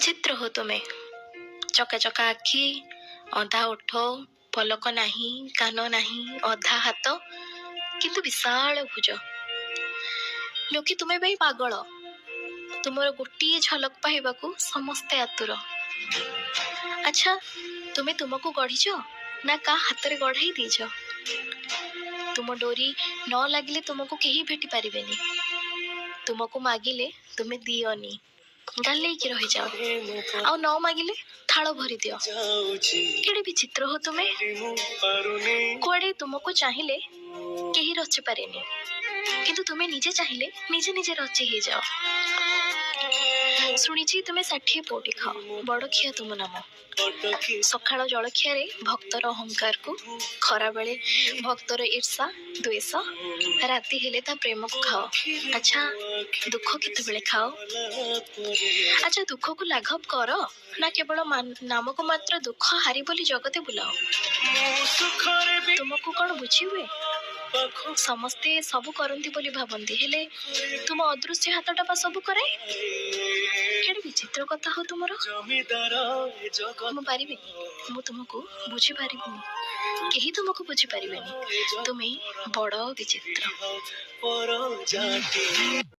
विचित्र हो तुमे चका चका आखि अधा ओठ पलक नाही कान नाही अधा हाथ किंतु विशाल भुज लोके तुमे भाई पागल तुमर गोटे झलक पाइबाकू समस्ते आतुर। अच्छा तुमे तुमको गढ़ीच ना का हाथ रे गढ़ाई दीच तुम डोरी न लगिले तुमको केही भेटी पारिबेनी तुमको मागिले तुमे दियोनी गाले की रही जाओ आउ न मागिले थाल भरी दियो केड़े विचित्र हो तुमे कुआड़े तुमको चाहिए केही रची पारेनी किंतु तुमे निजे चाहिए निजे निजे रची ही जाओ। शुणिची तुमे 60 पोटी खाओ बड़ खिया तुम नाम सकाळ जलखिया भक्तर अहंकार को खरा बेले भक्तर ईर्षा द्वेष राति हेले ता प्रेम को खाओ। अच्छा दुख केते खाओ। अच्छा दुख को लाघव कर ना केवल नाम को मात्र दुख हारी बोली जगते बुलाओ तुमको कौन बुझी हुए समस्ते सबू करती बोली भावती हेले तुम अदृश्य हाथटा बा सबू करे केड़े विचित्र कथा हो तुमर मु पारिबेनी मु तुमको बुझी पारिबेनी केही तुमको बुझी पारिबेनी तुम्हें बड़ विचित्र।